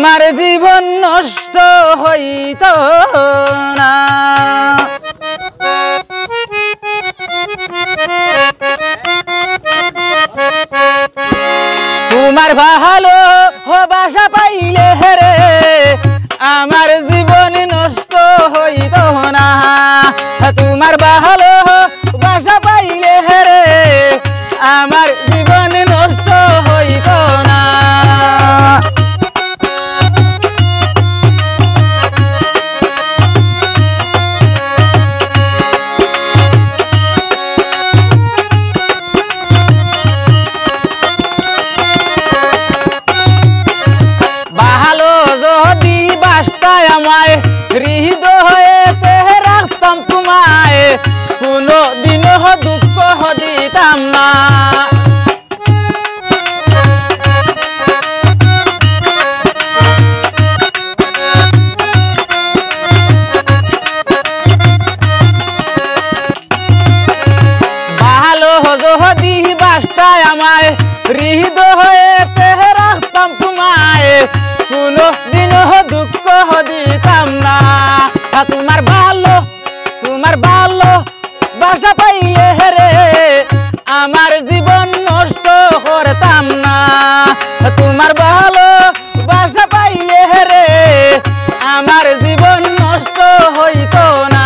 আমার জীবন নষ্ট হইত না। তোমার ভালো বাসা পাইলে রে আমার জীবন নষ্ট হইত না। তোমার ভালো বাসা পাইলে রে আমার জীবন নষ্ট হইত না। ভালো যদি বাসতায় আমায় হৃদয়েতে রাখতাম তোমায়, কোনো দিনও দুঃখ দিতাম না। ভালো যদি বাসতায় আমায় হৃদয়েতে রাখতাম তোমায়, কোনো দিনও দুঃখ দিতাম না। তোমার ভালো বাসা পাইলে রে আমার জীবন নষ্ট করতাম না। তোমার ভালো বাসা পাইলে রে আমার জীবন নষ্ট হইত না।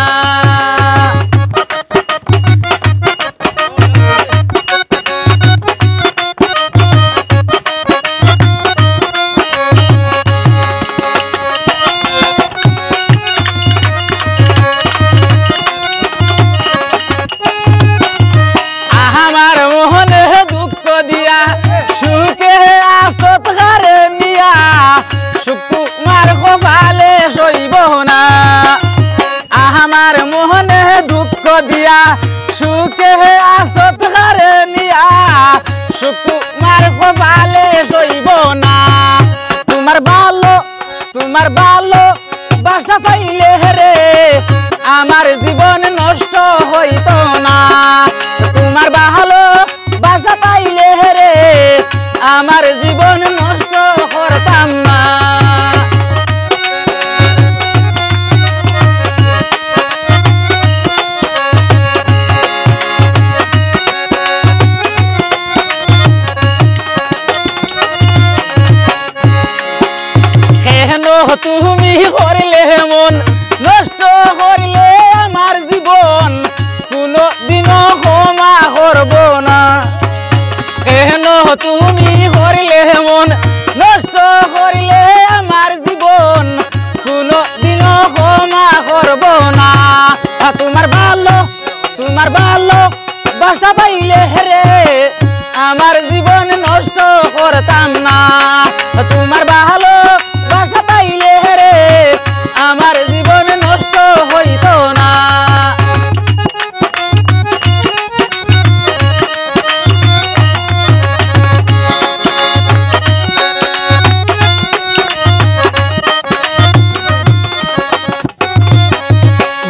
আমার মোহনে দুঃখ দিয়া সুখে আসত ঘরে নিয়া, সুখ তোমার কপালে সইব না। আমার মোহনে দুঃখ দিয়া সুখে আসত ঘরে নিয়া, সুখ তোমার কপালে সইব না। তোমার ভালো বাসা পাইলে রে আমার জীবন নষ্ট হইত না। তোমার ভালো বাসা পাইলে রে আমার জীবন নষ্ট করতাম না। কেন তুমি করিলে মন নষ্ট করিলে আমার জীবন, কোনো দিনও ক্ষমা করব না। কেন তুমি করিলে মন নষ্ট করিলে আমার জীবন, কোনো দিনও ক্ষমা করব না। তোমার ভালো বাসা পাইলে রে আমার জীবন নষ্ট করতাম না। তোমার ভালো বাসা পাইলে রে আমার জীবন নষ্ট হইত না।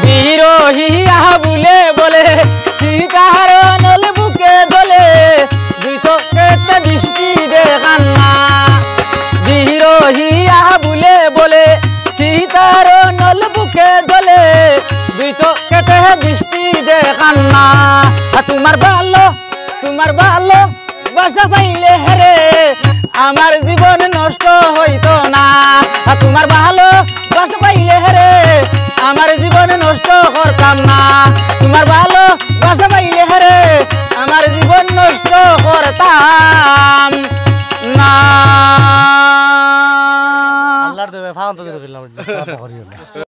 বিরহিয়া বুলে বলে সীতার নল বুকে দলে, দুই চোখেতে বৃষ্টি দেখান না। বিরহিয়া বুলে বলে সীতার নল বুকে দলে, দুই চোখেতে বৃষ্টি দেখান না। তোমার ভালো বাসা পাইলে রে আমার জীবন নষ্ট হইত না। তোমার ভালো বাসা পাইলে রে আমার জীবন নষ্ট করতাম না। তোমার ভালো বাসা পাইলে রে আমার জীবন নষ্ট করতাম না। আল্লাহর দেবে ফাঁকা তো দিলাম।